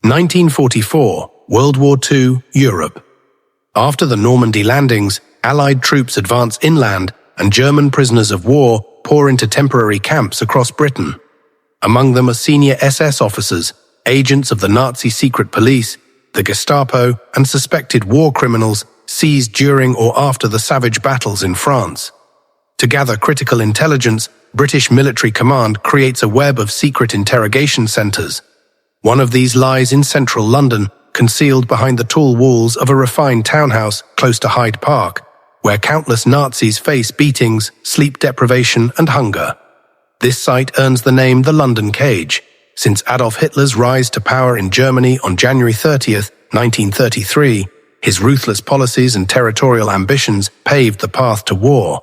1944, World War II, Europe. After the Normandy landings, Allied troops advance inland and German prisoners of war pour into temporary camps across Britain. Among them are senior SS officers, agents of the Nazi secret police, the Gestapo, and suspected war criminals seized during or after the savage battles in France. To gather critical intelligence, British military command creates a web of secret interrogation centres. One of these lies in central London, concealed behind the tall walls of a refined townhouse close to Hyde Park, where countless Nazis face beatings, sleep deprivation, and hunger. This site earns the name the London Cage, since Adolf Hitler's rise to power in Germany on January 30th, 1933, his ruthless policies and territorial ambitions paved the path to war.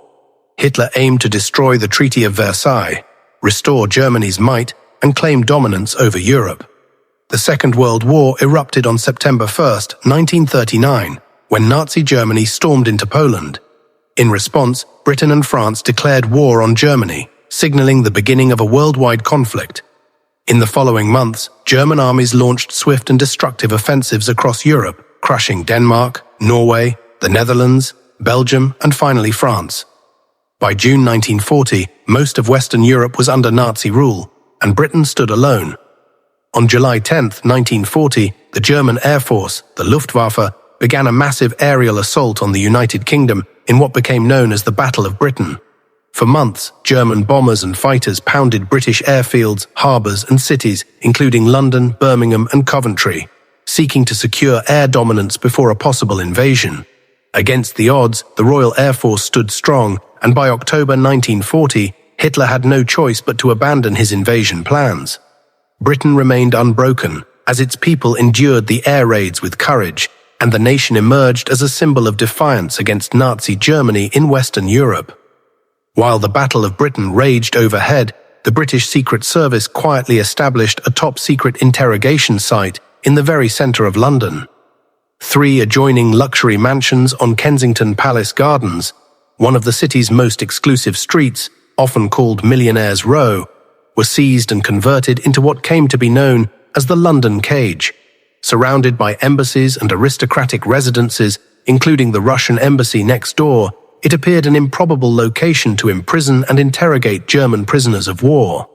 Hitler aimed to destroy the Treaty of Versailles, restore Germany's might, and claim dominance over Europe. The Second World War erupted on September 1st, 1939, when Nazi Germany stormed into Poland. In response, Britain and France declared war on Germany, signaling the beginning of a worldwide conflict. In the following months, German armies launched swift and destructive offensives across Europe, crushing Denmark, Norway, the Netherlands, Belgium, and finally France. By June 1940, most of Western Europe was under Nazi rule, and Britain stood alone. On July 10, 1940, the German Air Force, the Luftwaffe, began a massive aerial assault on the United Kingdom in what became known as the Battle of Britain. For months, German bombers and fighters pounded British airfields, harbours and cities, including London, Birmingham and Coventry, seeking to secure air dominance before a possible invasion. Against the odds, the Royal Air Force stood strong, and by October 1940, Hitler had no choice but to abandon his invasion plans. Britain remained unbroken, as its people endured the air raids with courage, and the nation emerged as a symbol of defiance against Nazi Germany in Western Europe. While the Battle of Britain raged overhead, the British Secret Service quietly established a top-secret interrogation site in the very centre of London. 3 adjoining luxury mansions on Kensington Palace Gardens, one of the city's most exclusive streets, often called Millionaires' Row, were seized and converted into what came to be known as the London Cage. Surrounded by embassies and aristocratic residences, including the Russian embassy next door, it appeared an improbable location to imprison and interrogate German prisoners of war.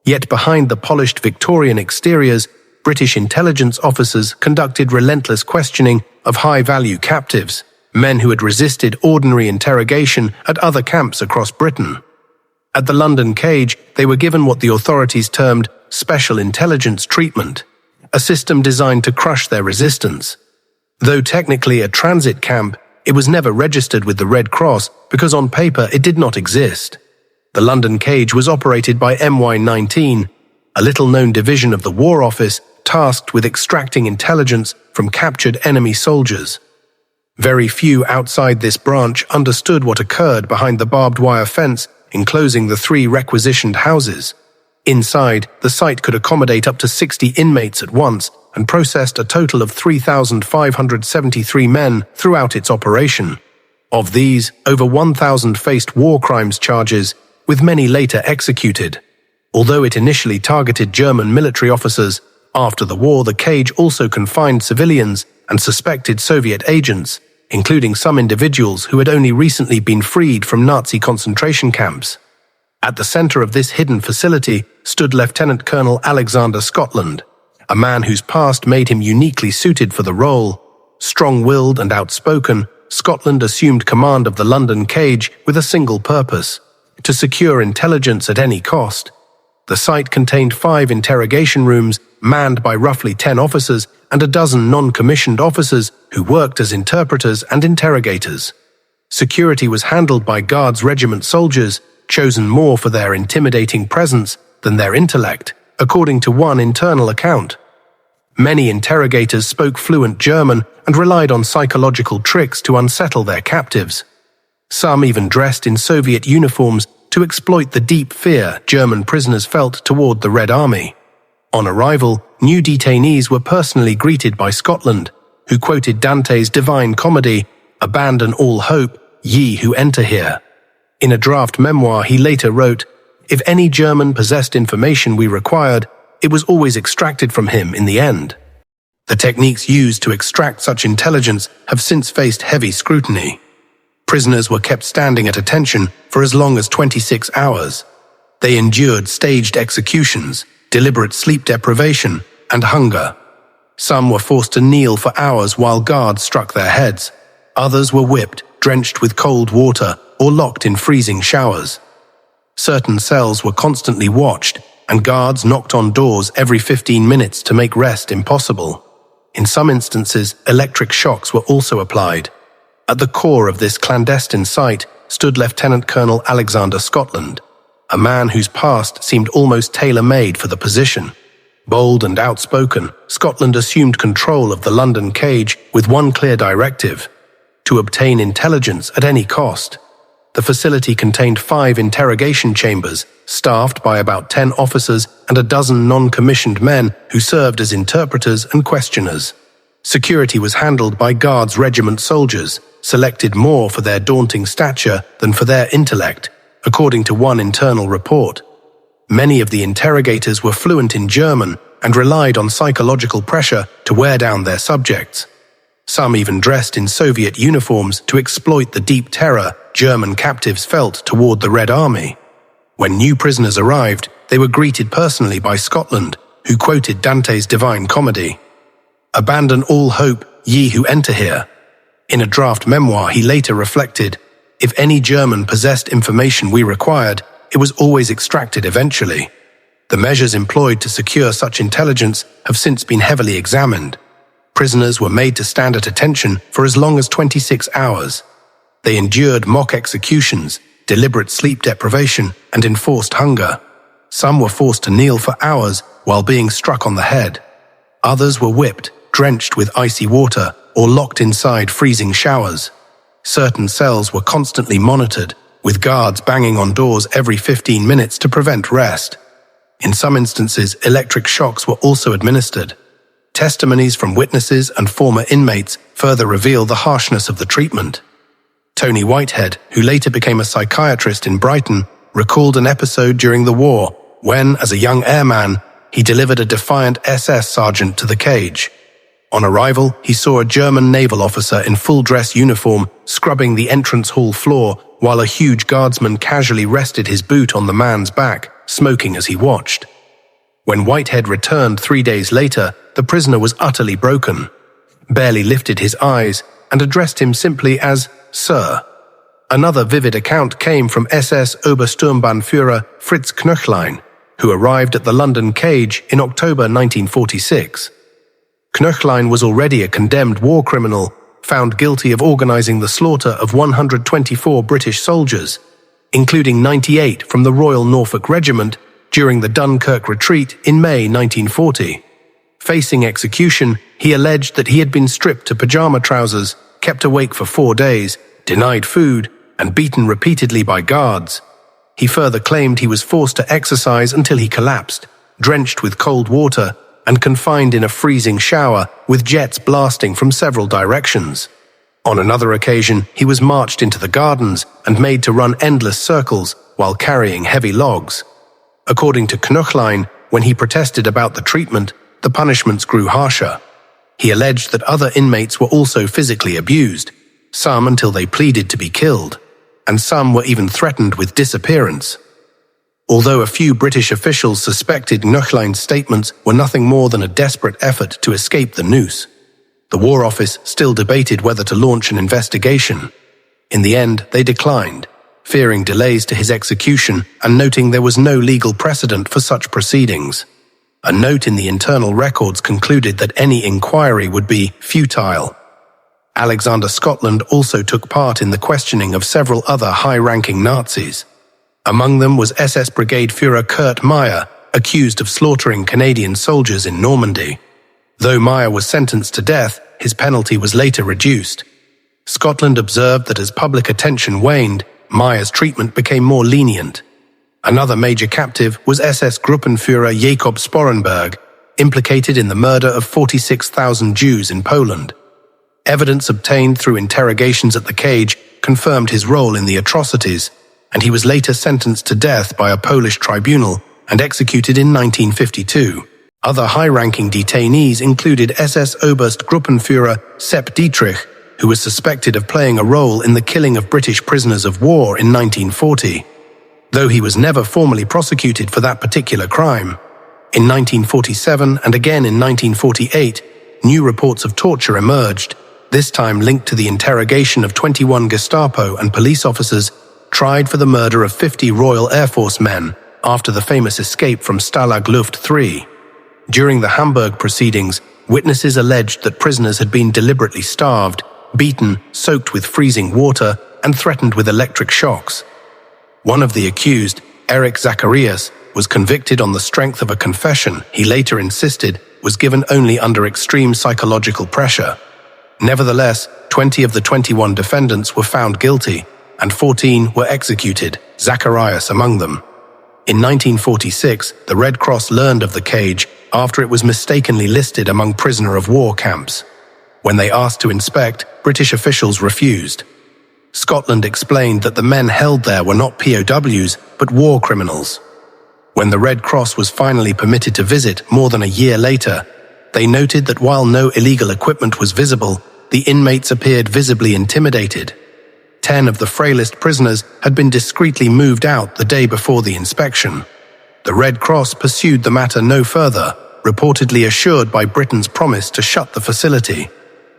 Yet behind the polished Victorian exteriors, British intelligence officers conducted relentless questioning of high-value captives, men who had resisted ordinary interrogation at other camps across Britain. At the London Cage, they were given what the authorities termed special intelligence treatment, a system designed to crush their resistance. Though technically a transit camp, it was never registered with the Red Cross because on paper it did not exist. The London Cage was operated by MI19, a little-known division of the War Office tasked with extracting intelligence from captured enemy soldiers. Very few outside this branch understood what occurred behind the barbed wire fence enclosing the 3 requisitioned houses. Inside, the site could accommodate up to 60 inmates at once and processed a total of 3,573 men throughout its operation. Of these, over 1,000 faced war crimes charges, with many later executed. Although it initially targeted German military officers, after the war the cage also confined civilians and suspected Soviet agents, including some individuals who had only recently been freed from Nazi concentration camps. At the center of this hidden facility stood Lieutenant Colonel Alexander Scotland, a man whose past made him uniquely suited for the role. Strong-willed and outspoken, Scotland assumed command of the London Cage with a single purpose: to secure intelligence at any cost. The site contained 5 interrogation rooms manned by roughly 10 officers and a dozen non-commissioned officers who worked as interpreters and interrogators. Security was handled by Guards Regiment soldiers, chosen more for their intimidating presence than their intellect, according to one internal account. Many interrogators spoke fluent German and relied on psychological tricks to unsettle their captives. Some even dressed in Soviet uniforms to exploit the deep fear German prisoners felt toward the Red Army. On arrival, new detainees were personally greeted by Scotland, who quoted Dante's Divine Comedy, "Abandon all hope, ye who enter here." In a draft memoir he later wrote, "If any German possessed information we required, it was always extracted from him in the end." The techniques used to extract such intelligence have since faced heavy scrutiny. Prisoners were kept standing at attention for as long as 26 hours. They endured staged executions, deliberate sleep deprivation, and hunger. Some were forced to kneel for hours while guards struck their heads. Others were whipped, drenched with cold water, or locked in freezing showers. Certain cells were constantly watched, and guards knocked on doors every 15 minutes to make rest impossible. In some instances, electric shocks were also applied. At the core of this clandestine site stood Lieutenant Colonel Alexander Scotland, a man whose past seemed almost tailor-made for the position. Bold and outspoken, Scotland assumed control of the London cage with one clear directive: to obtain intelligence at any cost. The facility contained 5 interrogation chambers, staffed by about 10 officers and a dozen non-commissioned men who served as interpreters and questioners. Security was handled by Guards Regiment soldiers, selected more for their daunting stature than for their intellect, according to one internal report. Many of the interrogators were fluent in German and relied on psychological pressure to wear down their subjects. Some even dressed in Soviet uniforms to exploit the deep terror German captives felt toward the Red Army. When new prisoners arrived, they were greeted personally by Scotland, who quoted Dante's Divine Comedy. "Abandon all hope, ye who enter here." In a draft memoir, he later reflected, "If any German possessed information we required, it was always extracted eventually." The measures employed to secure such intelligence have since been heavily examined. Prisoners were made to stand at attention for as long as 26 hours. They endured mock executions, deliberate sleep deprivation, and enforced hunger. Some were forced to kneel for hours while being struck on the head. Others were whipped, drenched with icy water, or locked inside freezing showers. Certain cells were constantly monitored, with guards banging on doors every 15 minutes to prevent rest. In some instances, electric shocks were also administered. Testimonies from witnesses and former inmates further reveal the harshness of the treatment. Tony Whitehead, who later became a psychiatrist in Brighton, recalled an episode during the war when, as a young airman, he delivered a defiant SS sergeant to the cage. On arrival, he saw a German naval officer in full-dress uniform scrubbing the entrance hall floor while a huge guardsman casually rested his boot on the man's back, smoking as he watched. When Whitehead returned 3 days later, the prisoner was utterly broken, barely lifted his eyes, and addressed him simply as "Sir." Another vivid account came from SS Obersturmbannführer Fritz Knöchlein, who arrived at the London cage in October 1946. Knöchlein was already a condemned war criminal, found guilty of organizing the slaughter of 124 British soldiers, including 98 from the Royal Norfolk Regiment during the Dunkirk retreat in May 1940. Facing execution, he alleged that he had been stripped to pajama trousers, kept awake for 4 days, denied food, and beaten repeatedly by guards. He further claimed he was forced to exercise until he collapsed, drenched with cold water, and confined in a freezing shower with jets blasting from several directions. On another occasion, he was marched into the gardens and made to run endless circles while carrying heavy logs. According to Knöchlein, when he protested about the treatment, the punishments grew harsher. He alleged that other inmates were also physically abused, some until they pleaded to be killed, and some were even threatened with disappearance. Although a few British officials suspected Knöchlein's statements were nothing more than a desperate effort to escape the noose, the War Office still debated whether to launch an investigation. In the end, they declined, fearing delays to his execution and noting there was no legal precedent for such proceedings. A note in the internal records concluded that any inquiry would be futile. Alexander Scotland also took part in the questioning of several other high-ranking Nazis. Among them was SS Brigade Führer Kurt Meyer, accused of slaughtering Canadian soldiers in Normandy. Though Meyer was sentenced to death, his penalty was later reduced. Scotland observed that as public attention waned, Meyer's treatment became more lenient. Another major captive was SS Gruppenführer Jakob Sporenberg, implicated in the murder of 46,000 Jews in Poland. Evidence obtained through interrogations at the cage confirmed his role in the atrocities, and he was later sentenced to death by a Polish tribunal and executed in 1952. Other high-ranking detainees included SS Oberst Gruppenführer Sepp Dietrich, who was suspected of playing a role in the killing of British prisoners of war in 1940. Though he was never formally prosecuted for that particular crime. In 1947 and again in 1948, new reports of torture emerged, this time linked to the interrogation of 21 Gestapo and police officers tried for the murder of 50 Royal Air Force men after the famous escape from Stalag Luft 3. During the Hamburg proceedings, witnesses alleged that prisoners had been deliberately starved, beaten, soaked with freezing water, and threatened with electric shocks. One of the accused, Erich Zacharias, was convicted on the strength of a confession he later insisted was given only under extreme psychological pressure. Nevertheless, 20 of the 21 defendants were found guilty, and 14 were executed, Zacharias among them. In 1946, the Red Cross learned of the cage after it was mistakenly listed among prisoner of war camps. When they asked to inspect, British officials refused. Scotland explained that the men held there were not POWs, but war criminals. When the Red Cross was finally permitted to visit more than a year later, they noted that while no illegal equipment was visible, the inmates appeared visibly intimidated. 10 of the frailest prisoners had been discreetly moved out the day before the inspection. The Red Cross pursued the matter no further, reportedly assured by Britain's promise to shut the facility.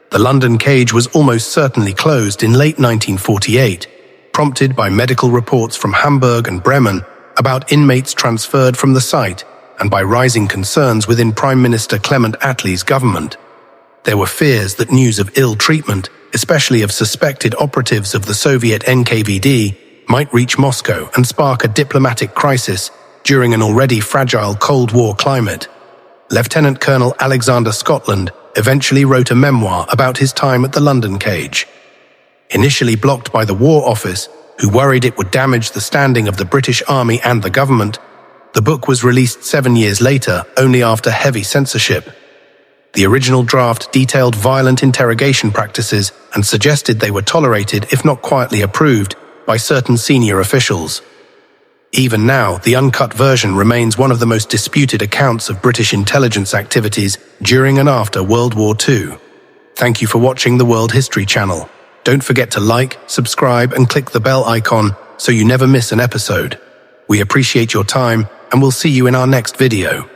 The London cage was almost certainly closed in late 1948, prompted by medical reports from Hamburg and Bremen about inmates transferred from the site and by rising concerns within Prime Minister Clement Attlee's government. There were fears that news of ill treatment, especially of suspected operatives of the Soviet NKVD, might reach Moscow and spark a diplomatic crisis during an already fragile Cold War climate. Lieutenant Colonel Alexander Scotland eventually wrote a memoir about his time at the London cage. Initially blocked by the War Office, who worried it would damage the standing of the British Army and the government, the book was released 7 years later, only after heavy censorship. The original draft detailed violent interrogation practices and suggested they were tolerated, if not quietly approved, by certain senior officials. Even now, the uncut version remains one of the most disputed accounts of British intelligence activities during and after World War II. Thank you for watching the World History Channel. Don't forget to like, subscribe, and click the bell icon so you never miss an episode. We appreciate your time, and we'll see you in our next video.